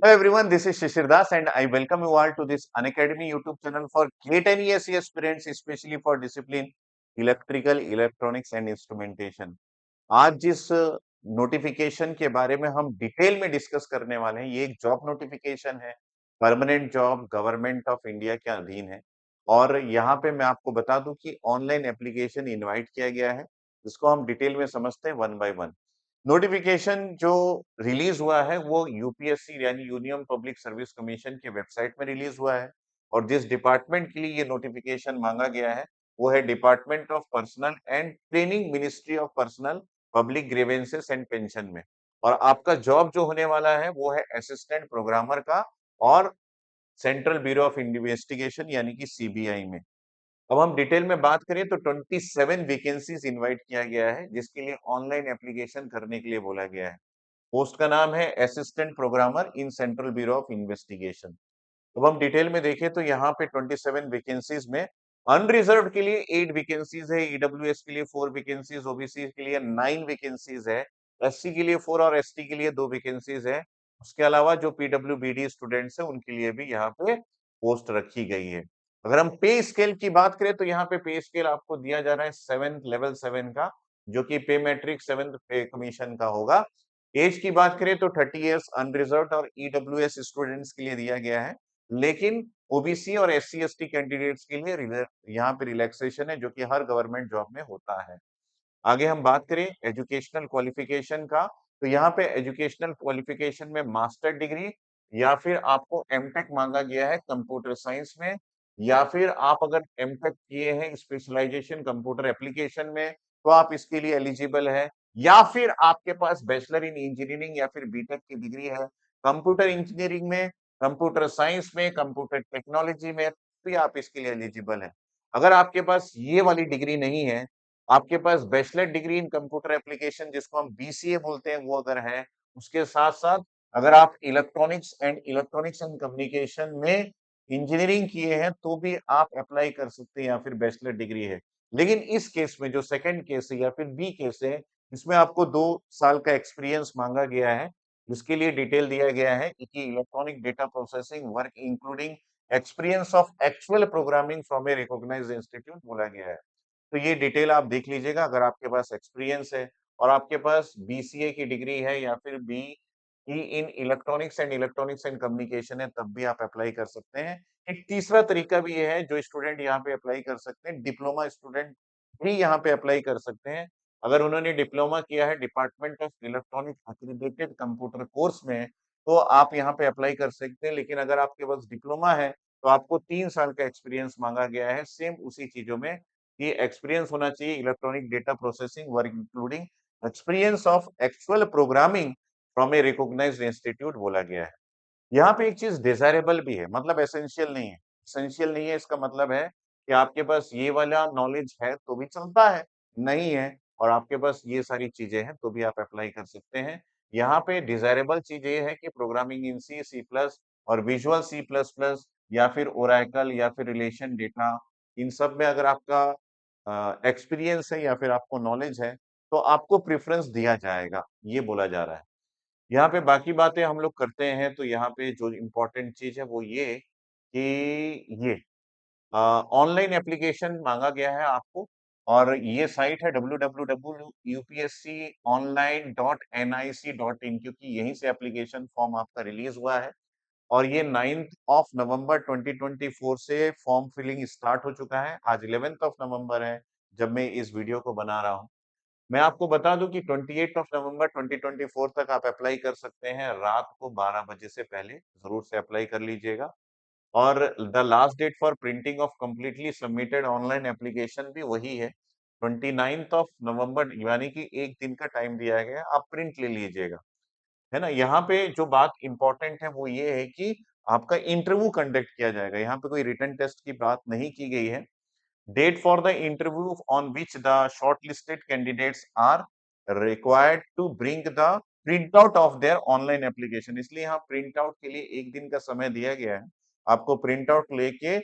Hello everyone, this is Shishir Das and I welcome you all to this Unacademy YouTube channel for GATE and ESE aspirants, especially for discipline Electrical, Electronics and Instrumentation. आज जिस notification के बारे में हम detail में discuss करने वाले हैं, ये एक जॉब नोटिफिकेशन है, permanent job government of India के अधीन है और यहाँ पे मैं आपको बता दूं कि ऑनलाइन एप्लीकेशन इनवाइट किया गया है, जिसको हम डिटेल में समझते हैं वन बाय वन। नोटिफिकेशन जो रिलीज हुआ है वो यूपीएससी यानी यूनियन पब्लिक सर्विस कमीशन के वेबसाइट में रिलीज हुआ है और जिस डिपार्टमेंट के लिए ये नोटिफिकेशन मांगा गया है वो है department of personal and training ministry of personnel public grievances and pension में। और आपका जॉब जो होने वाला है वो है असिस्टेंट प्रोग्रामर का और सेंट्रल ब्यूरो ऑफ इन्वेस्टिगेशन यानी कि सीबीआई में। अब हम डिटेल में बात करें तो 27 वैकेंसीज इनवाइट किया गया है जिसके लिए ऑनलाइन एप्लीकेशन करने के लिए बोला गया है। पोस्ट का नाम है assistant programmer in central bureau of investigation. अब हम डिटेल में देखें तो यहाँ पे 27 वैकेंसीज में अनरिजर्व्ड के लिए 8 वैकेंसीज है, ईडब्ल्यूएस के लिए 4 वैकेंसीज, ओबीसी के लिए 9 वैकेंसीज है, एससी के लिए 4 और एसटी के लिए 2 वैकेंसीज है। उसके अलावा जो पीडब्ल्यूबीडी स्टूडेंट्स है उनके लिए भी यहाँ पे पोस्ट रखी गई है। अगर हम पे स्केल की बात करें तो यहाँ पे पे स्केल आपको दिया जा रहा है 7 लेवल 7 का, जो कि पे मैट्रिक 7th पे कमीशन का होगा। एज की बात करें तो 30 इयर्स अनरिजर्व्ड और ईडब्ल्यूएस स्टूडेंट्स के लिए दिया गया है, लेकिन ओबीसी और एससी एसटी कैंडिडेट्स के लिए यहाँ पे रिलैक्सेशन है जो कि हर गवर्नमेंट जॉब में होता है। आगे हम बात करें एजुकेशनल क्वालिफिकेशन का, तो यहाँ पे एजुकेशनल क्वालिफिकेशन में मास्टर डिग्री या फिर आपको एमटेक मांगा गया है कंप्यूटर साइंस में, या फिर आप अगर एमटेक किए हैं स्पेशलाइजेशन कंप्यूटर एप्लीकेशन में तो आप इसके लिए एलिजिबल है, या फिर आपके पास बैचलर इन इंजीनियरिंग या फिर बीटेक की डिग्री है कंप्यूटर इंजीनियरिंग में, कंप्यूटर साइंस में, कंप्यूटर टेक्नोलॉजी में, तो ये आप इसके लिए एलिजिबल है। अगर आपके पास ये वाली डिग्री नहीं है, आपके पास bachelor degree in computer application जिसको हम बीसीए बोलते हैं वो अगर है, उसके साथ-साथ अगर आप इलेक्ट्रॉनिक्स एंड कम्युनिकेशन में इंजीनियरिंग किए हैं तो भी आप अप्लाई कर सकते हैं या फिर बैचलर डिग्री है। लेकिन इस केस में जो सेकंड केस है या फिर बी केस है, इसमें आपको 2 साल का एक्सपीरियंस मांगा गया है, जिसके लिए डिटेल दिया गया है कि electronic data processing work including experience of actual programming from a recognised institute बोला गया है। तो ये डिटेल आप देख लीजिएगा, अगर आपके पास एक्सपीरियंस है और आपके पास बीसीए की डिग्री है या फिर BE in electronics and communication है, तब भी आप अप्लाई कर सकते हैं। एक तीसरा तरीका भी ये है जो स्टूडेंट यहाँ पे अप्लाई कर सकते हैं, डिप्लोमा स्टूडेंट भी यहाँ पे अप्लाई कर सकते हैं। अगर उन्होंने डिप्लोमा किया है department of electronic accredited computer course में, तो आप यहाँ पे अप्लाई कर सकते हैं। लेकिन अगर आपके पास डिप्लोमा है, तो आपको 3 साल का एक्सपीरियंस मांगा गया है, सेम उसी चीज़ों में कि एक्सपीरियंस होना चाहिए electronic data processing work including experience of actual programming from a recognised institute बोला गया है। यहाँ पे एक चीज डिजायरेबल भी है, मतलब एसेंशियल नहीं है। एसेंशियल नहीं है इसका मतलब है कि आपके पास ये वाला नॉलेज है तो भी चलता है, नहीं है और आपके पास ये सारी चीजें हैं तो भी आप अप्लाई कर सकते हैं। यहाँ पे डिजायरेबल चीज ये है कि programming in C C plus और विजुअल सी प्लस प्लस या फिर ओरेकल या फिर रिलेशन डेटा, इन सब में अगर आपका एक्सपीरियंस है या फिर आपको नॉलेज है तो आपको प्रेफरेंस दिया जाएगा, ये बोला जा रहा है। यहाँ पे बाकी बातें हम लोग करते हैं तो यहाँ पे जो इम्पोर्टेंट चीज है वो ये कि ये ऑनलाइन एप्लीकेशन मांगा गया है आपको और ये साइट है www.upsconline.nic.in, क्योंकि यहीं से एप्लीकेशन फॉर्म आपका रिलीज हुआ है और ये 9th ऑफ नवंबर 2024 से फॉर्म फिलिंग स्टार्ट हो चुका है। आज 11th ऑफ नवंबर है जब मैं इस वीडियो को बना रहा हूँ। मैं आपको बता दूं कि 28 ऑफ नवंबर 2024 तक आप अप्लाई कर सकते हैं, रात को 12 बजे से पहले जरूर से अप्लाई कर लीजिएगा। और the last date for printing of completely submitted online application भी वही है, 29th ऑफ नवंबर, यानी कि एक दिन का टाइम दिया गया है, आप प्रिंट ले लीजिएगा, है ना। यहाँ पे जो बात इंपॉर्टेंट है वो ये है कि आपका इंटरव्यू कंडक्ट किया जाएगा, यहाँ पे कोई रिटन टेस्ट की बात नहीं की गई है। Date for the interview on which the shortlisted candidates are required to bring the printout of their online application, इसलिए यहाँ प्रिंट आउट के लिए एक दिन का समय दिया गया है, आपको प्रिंट आउट लेके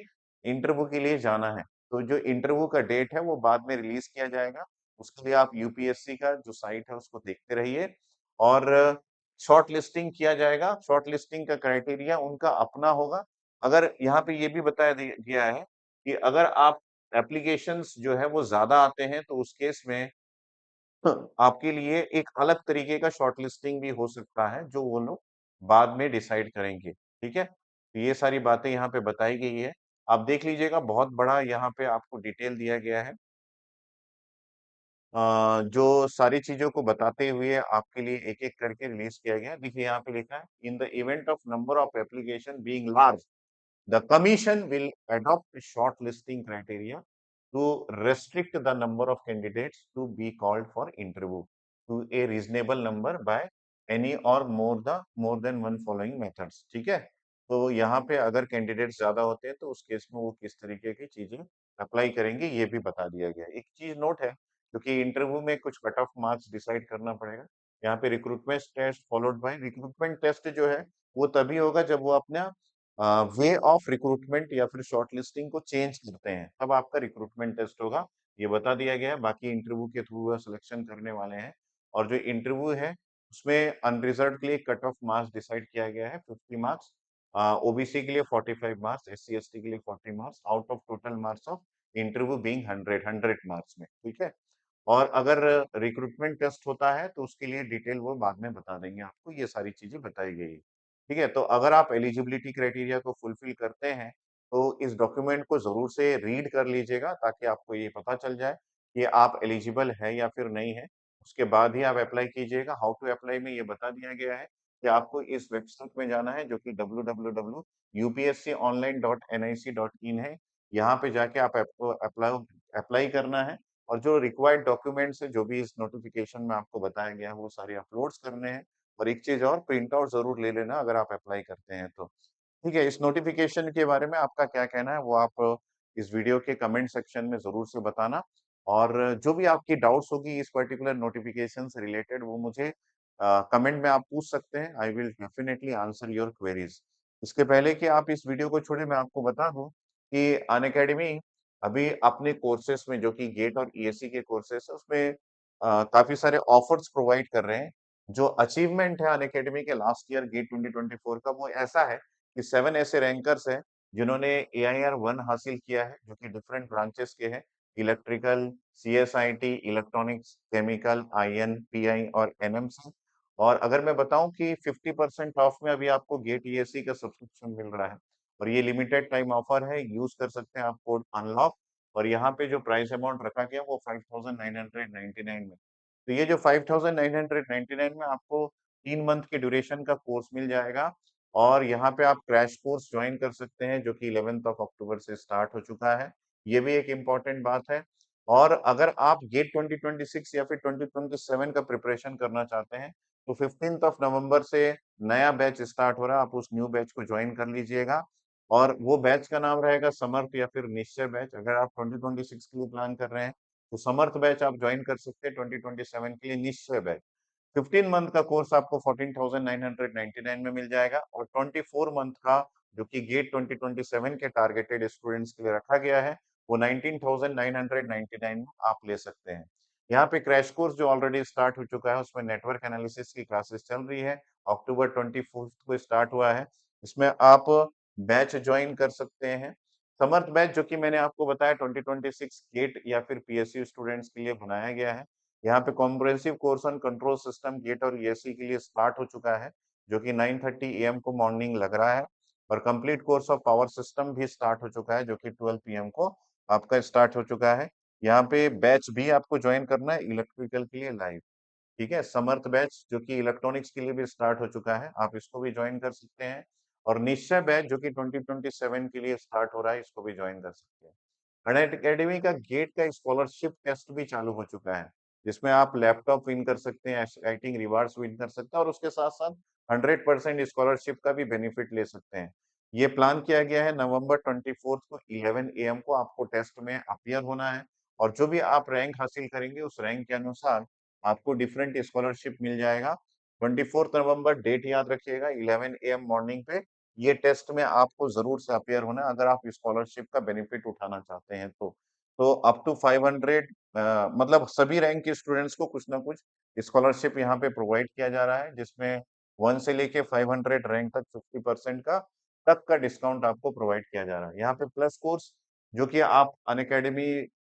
इंटरव्यू के लिए जाना है। तो जो इंटरव्यू का डेट है वो बाद में रिलीज किया जाएगा, उसके लिए आप यूपीएससी का जो साइट है उसको देखते रहिए। और शॉर्ट लिस्टिंग किया जाएगा। शॉर्ट लिस्टिंग का क्राइटेरिया उनका अपना होगा। अगर यहाँ पे ये भी बताया गया है कि अगर आप एप्लीकेशंस जो है वो ज़्यादा आते हैं, तो उस केस में आपके लिए एक अलग तरीके का शॉर्ट लिस्टिंग भी हो सकता है, जो वो लोग बाद में डिसाइड करेंगे, ठीक है? तो ये सारी बातें यहाँ पे बताई गई है। आप देख लीजिएगा, बहुत बड़ा यहाँ पे आपको डिटेल दिया गया है। जो सारी चीज़ों को बताते हुए आपके लिए एक-एक करके रिलीज़ किया गया है। देखिए यहाँ पे लिखा है, in the event of number of application being large, the commission will adopt a shortlisting criteria to restrict the number of candidates to be called for interview to a reasonable number by any or more than one following methods। ठीक है? तो यहाँ पे अगर candidates ज़्यादा होते हैं, तो उस केस में वो किस तरीके की चीज़ें अप्लाई करेंगे, ये भी बता दिया गया है। एक चीज़ नोट है, क्योंकि इंटरव्यू में कुछ कट ऑफ मार्क्स डिसाइड करना पड़ेगा। यहाँ पे recruitment test followed by recruitment test जो है, वो तभी होगा जब वो अपना वे ऑफ रिक्रूटमेंट या फिर शॉर्टलिस्टिंग को चेंज करते हैं, तब आपका रिक्रूटमेंट टेस्ट होगा। ये बता दिया गया है। बाकी इंटरव्यू के थ्रू वह सिलेक्शन करने वाले हैं, और जो इंटरव्यू है उसमें अनरिजर्व्ड के लिए कट ऑफ मार्क्स डिसाइड किया गया है 50 मार्क्स, ओबीसी के लिए 45 मार्क्स, एससी एसटी के लिए 40 marks out of total marks of interview being 100 marks में, ठीक है? और अगर रिक्रूटमेंट टेस्ट होता है, तो उसके लिए डिटेल वो बाद में बता देंगे आपको, ये सारी चीज़ें बताई गई है। ठीक है? तो अगर आप एलिजिबिलिटी क्राइटेरिया को फुलफिल करते हैं, तो इस डॉक्यूमेंट को ज़रूर से रीड कर लीजिएगा, ताकि आपको ये पता चल जाए कि आप एलिजिबल है या फिर नहीं है। उसके बाद ही आप अप्लाई कीजिएगा। हाउ टू अप्लाई में ये बता दिया गया है कि आपको इस वेबसाइट में जाना है, जो कि www.upsconline.nic.in है। यहाँ पे जाके आप आपको अप्लाई अप्लाई करना है, और जो रिक्वायर्ड डॉक्यूमेंट्स हैं, जो भी इस नोटिफ़िकेशन में आपको बताया गया है, वो सारे अपलोड्स करने हैं। और एक चीज़ और, प्रिंट आउट ज़रूर ले लेना अगर आप अप्लाई करते हैं तो। ठीक है? इस नोटिफ़िकेशन के बारे में आपका क्या कहना है, वो आप इस वीडियो के कमेंट सेक्शन में ज़रूर से बताना, और जो भी आपकी डाउट्स होगी इस पर्टिकुलर नोटिफ़िकेशन से रिलेटेड, वो मुझे कमेंट में आप पूछ सकते हैं। I will definitely answer your queries. इसके पहले कि आप इस वीडियो को छोड़ें, मैं आपको बता दूँ कि अनअकैडमी अभी अपने कोर्सेज़ में, जो कि गेट और ईएससी के कोर्सेज़ हैं, उसमें काफ़ी सारे ऑफर्स प्रोवाइड कर रहे हैं। जो अचीवमेंट है अनअकैडमी के लास्ट ईयर गेट 2024 का, वो ऐसा है कि 7 ऐसे रैंकर्स हैं जिन्होंने एआईआर 1 हासिल किया है, जो कि डिफरेंट ब्रांचेस के हैं, electrical, CSIT, electronics, chemical, IN, PI और एनएमसी। और अगर मैं बताऊं कि 50% ऑफ में अभी आपको गेट ईएससी का सब्सक्रिप्शन मिल रहा है, और ये लिमिटेड टाइम ऑफर है, यूज कर सकते हैं आप कोड अनलॉक। और यहाँ पे जो प्राइस अमाउंट रखा गया वो 5999 में। तो ये जो 5999 में आपको 3 मंथ के ड्यूरेशन का कोर्स मिल जाएगा, और यहाँ पे आप क्रैश कोर्स ज्वाइन कर सकते हैं, जो कि 11th ऑफ अक्टूबर से स्टार्ट हो चुका है। ये भी एक इम्पोर्टेंट बात है। और अगर आप गेट 2026 या फिर 2027 का प्रिपरेशन करना चाहते हैं, तो 15th ऑफ नवंबर से नया बैच स्टार्ट हो रहा है, आप उस न्यू बैच को ज्वाइन कर लीजिएगा। और वो बैच का नाम रहेगा समर्थ या फिर निश्चय बैच। अगर आप 2026 के लिए प्लान कर रहे हैं, तो समर्थ बैच आप ज्वाइन कर सकते हैं, 2027 के लिए निश्चय बैच। 15 मंथ का कोर्स आपको 14,999 में मिल जाएगा, और 24 मंथ का, जो कि गेट 2027 के टारगेटेड स्टूडेंट्स के लिए रखा गया है, वो 19,999 में आप ले सकते हैं। यहाँ पे क्रैश कोर्स जो ऑलरेडी स्टार्ट हो चुका है, उसमें नेटवर्क एनालिसिस की क्लासेस चल रही है। अक्टूबर 24 को स्टार्ट हुआ है। इसमें आप बैच ज्वाइन कर सकते हैं। समर्थ बैच, जो कि मैंने आपको बताया 2026 गेट या फिर पीएसयू स्टूडेंट्स के लिए बनाया गया है। यहाँ पे comprehensive course on control system GATE और ईएससी के लिए स्टार्ट हो चुका है, जो कि 9:30 एएम को मॉर्निंग लग रहा है। और complete course of power system भी स्टार्ट हो चुका है, जो कि 12 पीएम को आपका स्टार्ट हो चुका है। यहाँ पे बैच भी आपको ज्वाइन करना है इलेक्ट्रिकल के लिए लाइव। ठीक है? समर्थ बैच, जो कि इलेक्ट्रॉनिक्स के लिए भी स्टार्ट हो चुका है, आप इसको भी ज्वाइन कर सकते हैं। और निश्चय बैच, जो कि 2027 के लिए स्टार्ट हो रहा है, इसको भी ज्वाइन कर सकते हैं। अनअकैडमी का गेट का स्कॉलरशिप टेस्ट भी चालू हो चुका है, जिसमें आप लैपटॉप विन कर सकते हैं, एक्साइटिंग रिवार्ड्स विन कर सकते हैं, और उसके साथ-साथ 100% स्कॉलरशिप का भी बेनिफिट ले सकते हैं। ये प्लान किया गया है नवंबर 24 को 11 एएम को आपको टेस्ट में अपीयर होना है, और जो भी आप रैंक हासिल करेंगे, उस रैंक के अनुसार आपको डिफरेंट स्कॉलरशिप मिल जाएगा। 24 नवंबर डेट याद रखिएगा, 11 एएम मॉर्निंग पे ये टेस्ट में आपको ज़रूर से अपीयर होना है, अगर आप स्कॉलरशिप का बेनिफिट उठाना चाहते हैं तो। तो अप टू 500 मतलब सभी रैंक के स्टूडेंट्स को कुछ ना कुछ स्कॉलरशिप यहाँ पे प्रोवाइड किया जा रहा है, जिसमें 1 से लेके 500 रैंक तक 50% का तक का डिस्काउंट आपको प्रोवाइड किया जा रहा है। यहाँ पे प्लस कोर्स जो कि आप अनअकैडमी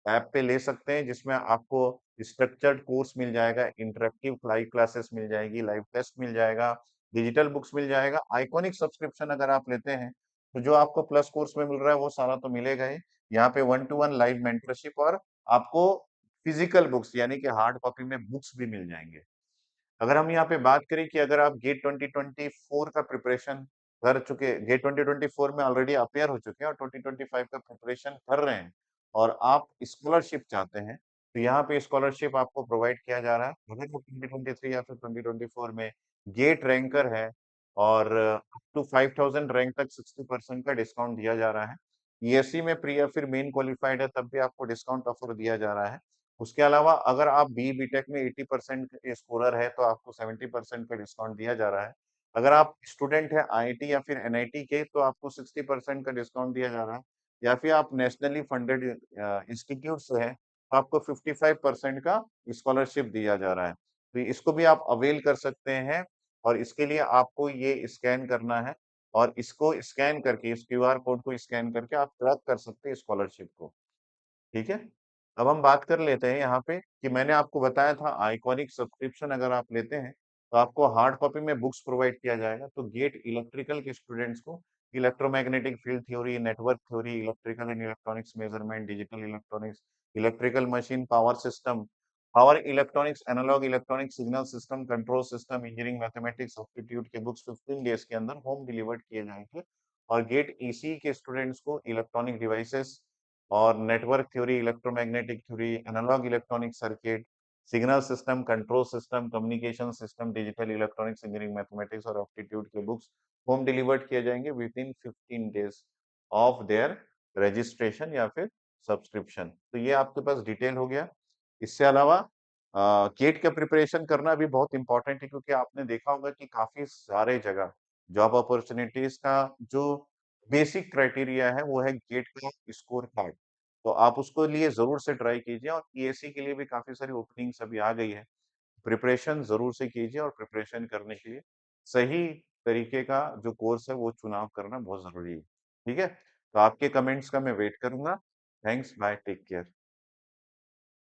ऐप पे ले सकते हैं, जिसमें आपको स्ट्रक्चर्ड कोर्स मिल जाएगा, इंटरैक्टिव लाइव क्लासेस मिल जाएगी, लाइव टेस्ट मिल जाएगा, डिजिटल बुक्स मिल जाएगा। आइकॉनिक सब्सक्रिप्शन अगर आप लेते हैं, तो जो आपको प्लस कोर्स में मिल रहा है वो सारा तो मिलेगा ही। यहाँ पे 1 टू 1 लाइव मेंटरशिप और आपको फिजिकल बुक्स यानी कि हार्ड कॉपी में बुक्स भी मिल जाएँगे। अगर हम यहाँ पे बात करें कि अगर आप गेट 2024 का प्रिपरेशन कर चुके गेट 2024 में ऑलरेडी अपीयर हो चुके हैं और 2025 का प्रिपरेशन कर रहे हैं और आप स्कॉलरशिप चाहते हैं, तो यहाँ पे स्कॉलरशिप आपको प्रोवाइड किया जा रहा है। अगर वो 2023 या फिर 2024 में गेट रैंकर है और अप टू 5000 रैंक तक 60% का डिस्काउंट दिया जा रहा है। ईएससी में प्री या फिर मेन क्वालिफाइड है तब भी आपको डिस्काउंट ऑफर दिया जा रहा है। उसके अलावा अगर आप बी.टेक में 80% के स्कोरर है तो आपको 70% का डिस्काउंट दिया जा रहा है। अगर आप स्टूडेंट हैं आईआईटी या फिर एनआईटी के तो आपको 60% का डिस्काउंट दिया जा रहा है। या फिर आप नेशनली फंडेड इंस्टीट्यूट से हैं तो आपको 55% का स्कॉलरशिप दिया जा रहा है। तो इसको भी आप अवेल कर सकते हैं और इसके लिए आपको ये स्कैन करना है और इसको स्कैन करके इस क्यूआर कोड को स्कैन करके आप ट्रैक कर सकते हैं स्कॉलरशिप को। ठीक है? अब हम बात कर लेते हैं यहाँ पे कि मैंने आपको बताया था आइकॉनिक सब्सक्रिप्शन अगर आप लेते हैं, तो आपको हार्ड कॉपी में बुक्स प्रोवाइड किया जाएगा। तो गेट इलेक्ट्रिकल के स्टूडेंट्स को electromagnetic field theory, network theory, electrical and electronics measurement, digital electronics, electrical machine power system, power electronics, analog electronic signal system, control system, engineering mathematics aptitude के books 15 days के अंदर home delivered किए जाएँगे। और GATE ECE के students को electronic devices और network theory, electromagnetic theory, analog electronic circuit, signal system, control system, communication system, digital electronics, engineering mathematics और एप्टीट्यूड के बुक्स होम डिलीवर्ड किए जाएँगे within 15 days of their registration या फिर subscription. तो ये आपके पास डिटेल हो गया। इससे अलावा गेट का प्रिपरेशन करना भी बहुत इम्पोर्टेंट है क्योंकि आपने देखा होगा कि काफ़ी सारे जगह जॉब अपॉर्च्युनिटीज़ का जो बेसिक क्राइटेरिया है वो है गेट का स्कोर कार्ड। तो आप उसको लिए ज़रूर से ट्राई कीजिए और पीएससी के लिए भी काफ़ी सारी ओपनिंग्स अभी आ गई है। प्रिपरेशन ज़रूर से कीजिए और प्रिपरेशन करने के लिए सही तरीके का जो कोर्स है वो चुनाव करना बहुत ज़रूरी है। ठीक है? तो आपके कमेंट्स का मैं वेट करूँगा। Thanks, bye, take care.